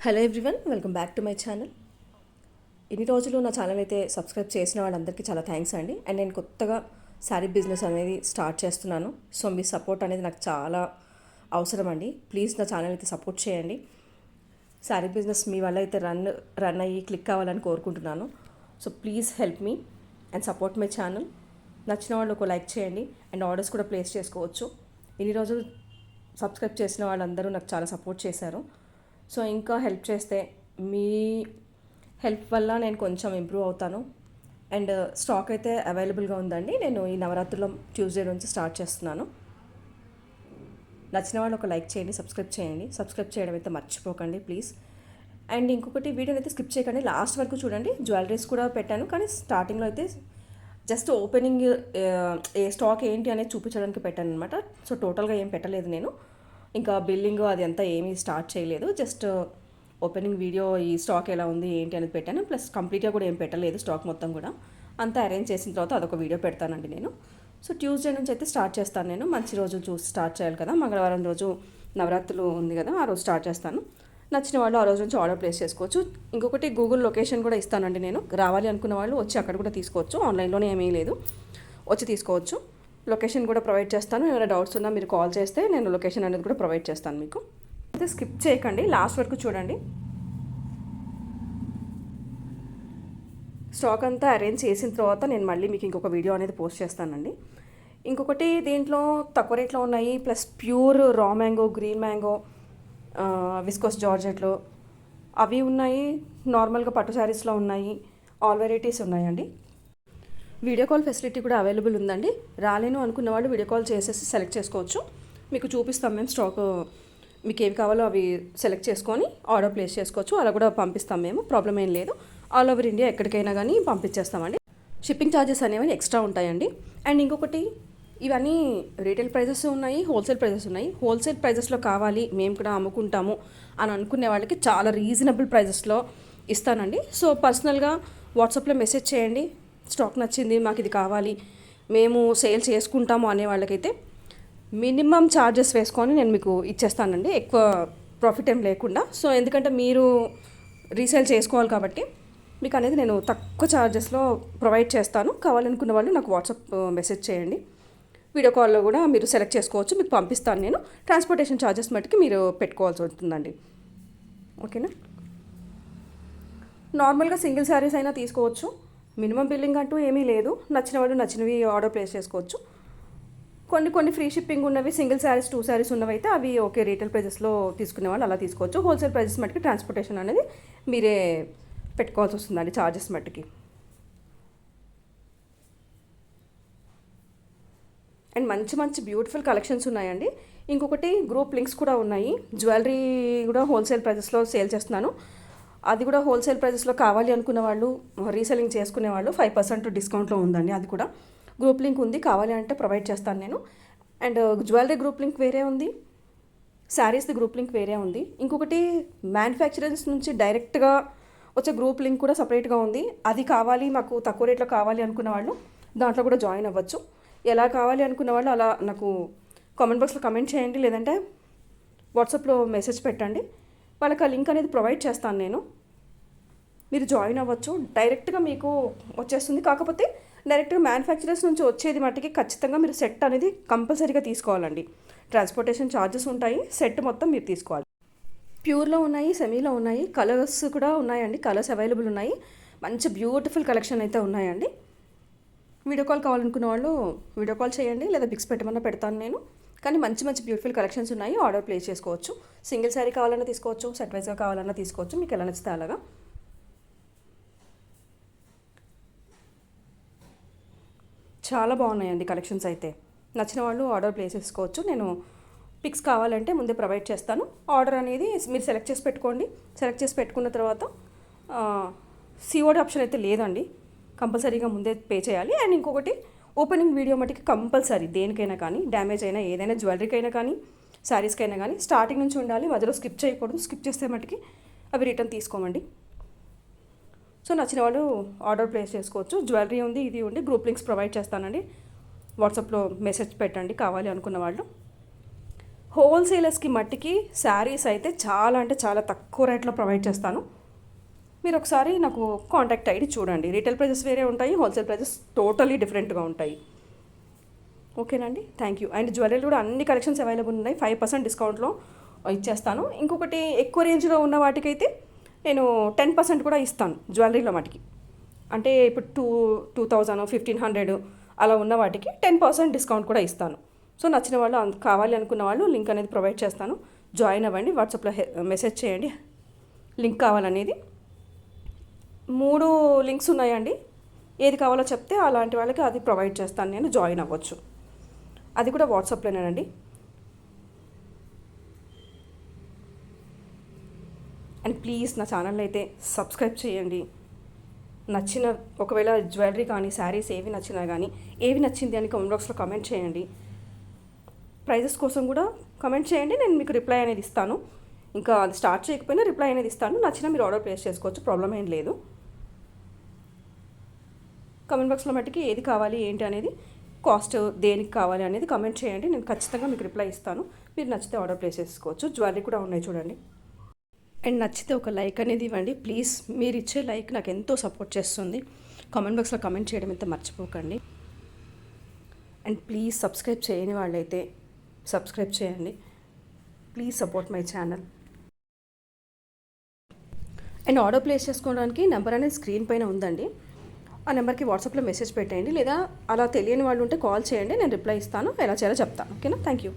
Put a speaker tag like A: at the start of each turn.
A: Hello everyone, welcome back to my channel. ఇన్ని రోజులు నా ఛానల్ అయితే సబ్స్క్రైబ్ చేసిన వాళ్ళందరికీ చాలా థ్యాంక్స్ అండి. అండ్ నేను కొత్తగా శారీ బిజినెస్ అనేది స్టార్ట్ చేస్తున్నాను. సో మీ సపోర్ట్ అనేది నాకు చాలా అవసరం అండి. ప్లీజ్ నా ఛానల్ అయితే సపోర్ట్ చేయండి. శారీ బిజినెస్ మీ వల్ల అయితే రన్ అయ్యి క్లిక్ అవ్వాలని కోరుకుంటున్నాను. So please help me and support my channel. నచ్చిన వాళ్ళు ఒక లైక్ చేయండి అండ్ ఆర్డర్స్ కూడా ప్లేస్ చేసుకోవచ్చు. ఇన్ని రోజులు సబ్స్క్రైబ్ చేసిన వాళ్ళందరూ నాకు చాలా సపోర్ట్ చేశారు. సో ఇంకా హెల్ప్ చేస్తే మీ హెల్ప్ వల్ల నేను కొంచెం ఇంప్రూవ్ అవుతాను. అండ్ స్టాక్ అయితే అవైలబుల్గా ఉందండి. నేను ఈ నవరాత్రుల్లో ట్యూస్డే నుంచి స్టార్ట్ చేస్తున్నాను. నచ్చిన వాళ్ళు ఒక లైక్ చేయండి, సబ్స్క్రైబ్ చేయండి. సబ్స్క్రైబ్ చేయడం అయితే మర్చిపోకండి ప్లీజ్. అండ్ ఇంకొకటి, వీడియోని అయితే స్కిప్ చేయకండి, లాస్ట్ వరకు చూడండి. జ్యువెలరీస్ కూడా పెట్టాను, కానీ స్టార్టింగ్లో అయితే జస్ట్ ఓపెనింగ్ ఏ స్టాక్ ఏంటి అనేది చూపించడానికి పెట్టాను అనమాట. సో టోటల్గా ఏం పెట్టలేదు నేను. ఇంకా బిల్లింగ్ అది అంతా ఏమీ స్టార్ట్ చేయలేదు. జస్ట్ ఓపెనింగ్ వీడియో, ఈ స్టాక్ ఎలా ఉంది ఏంటి అనేది పెట్టాను. ప్లస్ కంప్లీట్గా కూడా ఏం పెట్టలేదు, స్టాక్ మొత్తం కూడా అంతా అరేంజ్ చేసిన తర్వాత అదొక వీడియో పెడతానండి నేను. సో ట్యూస్డే నుంచి అయితే స్టార్ట్ చేస్తాను నేను. మంచి రోజు చూసి స్టార్ట్ చేయాలి కదా. మంగళవారం రోజు నవరాత్రులు ఉంది కదా, ఆ రోజు స్టార్ట్ చేస్తాను. నచ్చిన వాళ్ళు ఆ రోజు నుంచి ఆర్డర్ ప్లేస్ చేసుకోవచ్చు. ఇంకొకటి, గూగుల్ లొకేషన్ కూడా ఇస్తానండి నేను. రావాలి అనుకున్న వాళ్ళు వచ్చి అక్కడ కూడా తీసుకోవచ్చు. ఆన్లైన్లోనే ఏమీ లేదు, వచ్చి తీసుకోవచ్చు. లొకేషన్ కూడా ప్రొవైడ్ చేస్తాను. ఏమైనా డౌట్స్ ఉన్నా మీరు కాల్ చేస్తే నేను లొకేషన్ అనేది కూడా ప్రొవైడ్ చేస్తాను మీకు. అయితే స్కిప్ చేయకండి, లాస్ట్ వరకు చూడండి. స్టాక్ అంతా అరేంజ్ చేసిన తర్వాత నేను మళ్ళీ మీకు ఇంకొక వీడియో అనేది పోస్ట్ చేస్తానండి. ఇంకొకటి, దీంట్లో తక్కువ రేట్లో ఉన్నాయి, plus pure raw mango, green mango, viscose జార్జెట్లో అవి ఉన్నాయి. నార్మల్గా పట్టు శారీస్లో ఉన్నాయి. ఆల్ వెరైటీస్ ఉన్నాయండి. వీడియో కాల్ ఫెసిలిటీ కూడా అవైలబుల్ ఉందండి. రాలేను అనుకున్న వాళ్ళు వీడియో కాల్ చేసేసి సెలెక్ట్ చేసుకోవచ్చు. మీకు చూపిస్తాం మేము స్టాక్, మీకు ఏవి కావాలో అవి సెలెక్ట్ చేసుకొని ఆర్డర్ ప్లేస్ చేసుకోవచ్చు. అలా కూడా పంపిస్తాం మేము, ప్రాబ్లం ఏం లేదు. ఆల్ ఓవర్ ఇండియా ఎక్కడికైనా కానీ పంపించేస్తామండి. షిప్పింగ్ ఛార్జెస్ అనేవి ఎక్స్ట్రా ఉంటాయండి. అండ్ ఇంకొకటి, ఇవన్నీ రీటైల్ ప్రైజెస్ ఉన్నాయి, హోల్సేల్ ప్రైజెస్ ఉన్నాయి. హోల్సేల్ ప్రైజెస్లో కావాలి, మేము కూడా అమ్ముకుంటాము అని అనుకునే వాళ్ళకి చాలా రీజనబుల్ ప్రైజెస్లో ఇస్తానండి. సో పర్సనల్గా వాట్సాప్లో మెసేజ్ చేయండి. స్టాక్ నచ్చింది, మాకు ఇది కావాలి, మేము సేల్ చేసుకుంటాము అనే వాళ్ళకైతే మినిమం ఛార్జెస్ వేసుకొని నేను మీకు ఇచ్చేస్తానండి, ఎక్కువ ప్రాఫిట్ ఏం లేకుండా. సో ఎందుకంటే మీరు రీసేల్ చేసుకోవాలి కాబట్టి మీకు అనేది నేను తక్కువ ఛార్జెస్లో ప్రొవైడ్ చేస్తాను. కావాలనుకున్న వాళ్ళు నాకు వాట్సాప్ మెసేజ్ చేయండి. వీడియో కాల్లో కూడా మీరు సెలెక్ట్ చేసుకోవచ్చు, మీకు పంపిస్తాను నేను. ట్రాన్స్పోర్టేషన్ ఛార్జెస్ మట్టుకి మీరు పెట్టుకోవాల్సి ఉంటుందండి. ఓకేనా. నార్మల్గా సింగిల్ శారీస్ అయినా తీసుకోవచ్చు, మినిమం బిల్లింగ్ అంటూ ఏమీ లేదు. నచ్చిన వాళ్ళు నచ్చినవి ఆర్డర్ ప్లేస్ చేసుకోవచ్చు. కొన్ని ఫ్రీ షిప్పింగ్ ఉన్నవి, సింగిల్ శారీస్ 2 శారీస్ ఉన్నవి అయితే అవి ఓకే, రీటైల్ ప్రైజెస్లో తీసుకునే వాళ్ళు అలా తీసుకోవచ్చు. హోల్సేల్ ప్రైజెస్ మట్టుకి ట్రాన్స్పోర్టేషన్ అనేది మీరే పెట్టుకోవాల్సి వస్తుందండి, ఛార్జెస్ మట్టుకి. అండ్ మంచి మంచి బ్యూటిఫుల్ కలెక్షన్స్ ఉన్నాయండి. ఇంకొకటి, గ్రూప్ లింక్స్ కూడా ఉన్నాయి. జ్యువెలరీ కూడా హోల్సేల్ ప్రైజెస్లో సేల్ చేస్తున్నాను. అది కూడా హోల్సేల్ ప్రైజెస్లో కావాలి అనుకున్న వాళ్ళు, రీసెల్లింగ్ చేసుకునే వాళ్ళు 5% డిస్కౌంట్లో ఉందండి. అది కూడా గ్రూప్ లింక్ ఉంది, కావాలి అంటే ప్రొవైడ్ చేస్తాను నేను. అండ్ జ్యువెలరీ గ్రూప్ లింక్ వేరే ఉంది, శారీస్ది గ్రూప్ లింక్ వేరే ఉంది. ఇంకొకటి, మ్యానుఫ్యాక్చరర్స్ నుంచి డైరెక్ట్గా వచ్చే గ్రూప్ లింక్ కూడా సపరేట్గా ఉంది. అది కావాలి, మాకు తక్కువ రేట్లో కావాలి అనుకున్న వాళ్ళు దాంట్లో కూడా జాయిన్ అవ్వచ్చు. ఎలా కావాలి అనుకున్న వాళ్ళు అలా నాకు కామెంట్ బాక్స్లో కమెంట్ చేయండి, లేదంటే వాట్సాప్లో మెసేజ్ పెట్టండి. వాళ్ళకి ఆ లింక్ అనేది ప్రొవైడ్ చేస్తాను నేను. మీరు జాయిన్ అవ్వచ్చు, డైరెక్ట్గా మీకు వచ్చేస్తుంది. కాకపోతే డైరెక్ట్గా మ్యానుఫ్యాక్చరర్స్ నుంచి వచ్చేది మట్టుకి ఖచ్చితంగా మీరు సెట్ అనేది కంపల్సరీగా తీసుకోవాలండి. ట్రాన్స్పోర్టేషన్ ఛార్జెస్ ఉంటాయి, సెట్ మొత్తం మీరు తీసుకోవాలి. ప్యూర్లో ఉన్నాయి, సెమీలో ఉన్నాయి, కలర్స్ కూడా ఉన్నాయండి. కలర్స్ అవైలబుల్ ఉన్నాయి. మంచి బ్యూటిఫుల్ కలెక్షన్ అయితే ఉన్నాయండి. వీడియో కాల్ కావాలనుకున్న వాళ్ళు వీడియో కాల్ చేయండి, లేదా పిక్స్ పెట్టమన్నా పెడతాను నేను. కానీ మంచి మంచి బ్యూటిఫుల్ కలెక్షన్స్ ఉన్నాయి, ఆర్డర్ ప్లేస్ చేసుకోవచ్చు. సింగిల్ శారీ కావాలన్నా తీసుకోవచ్చు, సెట్ వైజ్గా కావాలన్నా తీసుకోవచ్చు, మీకు ఎలా నచ్చితే అలాగా. చాలా బాగున్నాయండి కలెక్షన్స్ అయితే. నచ్చిన వాళ్ళు ఆర్డర్ ప్లేస్ చేసుకోవచ్చు. నేను పిక్స్ కావాలంటే ముందే ప్రొవైడ్ చేస్తాను. ఆర్డర్ అనేది మీరు సెలెక్ట్ చేసి పెట్టుకోండి. సెలెక్ట్ చేసి పెట్టుకున్న తర్వాత సిఓడి ఆప్షన్ అయితే లేదండి, కంపల్సరీగా ముందే పే చేయాలి. అండ్ ఇంకొకటి, ఓపెనింగ్ వీడియో మటుకి కంపల్సరీ, దేనికైనా కానీ, డ్యామేజ్ అయినా ఏదైనా జ్యువెలరీకైనా కానీ శారీస్కైనా కానీ స్టార్టింగ్ నుంచి ఉండాలి, మధ్యలో స్కిప్ చేయకూడదు. స్కిప్ చేస్తే మటుకి అవి రిటర్న్ తీసుకోమండి. సో నచ్చిన వాళ్ళు ఆర్డర్ ప్లేస్ చేసుకోవచ్చు. జ్యువెలరీ ఉంది, ఇది ఉంది, గ్రూప్ లింక్స్ ప్రొవైడ్ చేస్తానండి. వాట్సాప్లో మెసేజ్ పెట్టండి కావాలి అనుకున్న వాళ్ళు. హోల్సేలర్స్కి మట్టికి శారీస్ అయితే చాలా అంటే చాలా తక్కువ రేట్లో ప్రొవైడ్ చేస్తాను. మీరు ఒకసారి నాకు కాంటాక్ట్ ఐడి చూడండి. రీటైల్ ప్రైజెస్ వేరే ఉంటాయి, హోల్సేల్ ప్రైజెస్ టోటలీ డిఫరెంట్గా ఉంటాయి. ఓకేనండి, థ్యాంక్ యూ. అండ్ జ్యువెలరీ కూడా అన్ని కలెక్షన్స్ అవైలబుల్ ఉన్నాయి. 5% డిస్కౌంట్లో ఇచ్చేస్తాను. ఇంకొకటి ఎక్కువ రేంజ్లో ఉన్న వాటికైతే నేను 10% కూడా ఇస్తాను జ్యువెలరీలో మటుకి. అంటే ఇప్పుడు 2000 1500 అలా ఉన్న వాటికి 10% డిస్కౌంట్ కూడా ఇస్తాను. సో నచ్చిన వాళ్ళు కావాలి అనుకున్న వాళ్ళు లింక్ అనేది ప్రొవైడ్ చేస్తాను. జాయిన్ అవ్వండి, వాట్సాప్లో మెసేజ్ చేయండి లింక్ కావాలనేది. 3 లింక్స్ ఉన్నాయండి. ఏది కావాలో చెప్తే అలాంటి వాళ్ళకి అది ప్రొవైడ్ చేస్తాను, నేను జాయిన్ అవ్వచ్చు. అది కూడా వాట్సాప్లోనేనండి. అండ్ ప్లీజ్ నా ఛానల్ అయితే సబ్స్క్రైబ్ చేయండి. నచ్చిన ఒకవేళ జ్యువెలరీ కానీ శారీస్ ఏవి నచ్చినా కానీ ఏవి నచ్చింది అని కామెంట్ బాక్స్లో కామెంట్ చేయండి. ప్రైజెస్ కోసం కూడా కామెంట్ చేయండి, నేను మీకు రిప్లై అనేది ఇస్తాను. ఇంకా అది స్టార్ట్ చేయకపోయినా రిప్లై అనేది ఇస్తాను. నచ్చినా మీరు ఆర్డర్ ప్లేస్ చేసుకోవచ్చు, ప్రాబ్లం ఏం లేదు. కామెంట్ బాక్స్లో మట్టుకి ఏది కావాలి ఏంటి అనేది, కాస్ట్ దేనికి కావాలి అనేది కామెంట్ చేయండి, నేను ఖచ్చితంగా మీకు రిప్లై ఇస్తాను. మీరు నచ్చితే ఆర్డర్ ప్లేస్ చేసుకోవచ్చు. జ్యువెలరీ కూడా ఉన్నాయి చూడండి. అండ్ నచ్చితే ఒక లైక్ అనేది ఇవ్వండి ప్లీజ్. మీరు ఇచ్చే లైక్ నాకు ఎంతో సపోర్ట్ చేస్తుంది. కామెంట్ బాక్స్లో కామెంట్ చేయడం అయితే మర్చిపోకండి. అండ్ ప్లీజ్ సబ్స్క్రైబ్ చేయని వాళ్ళైతే సబ్స్క్రైబ్ చేయండి. Please support my channel. And order place చేసుకోవడానికి నెంబర్ అనేది స్క్రీన్ పైన ఉందండి. ఆ నెంబర్కి వాట్సాప్లో మెసేజ్ పెట్టేయండి, లేదా అలా తెలియని వాళ్ళు ఉంటే కాల్ చేయండి, నేను రిప్లై ఇస్తాను, ఎలా చేయాలో చెప్తాను. ఓకేనా, థ్యాంక్ యూ.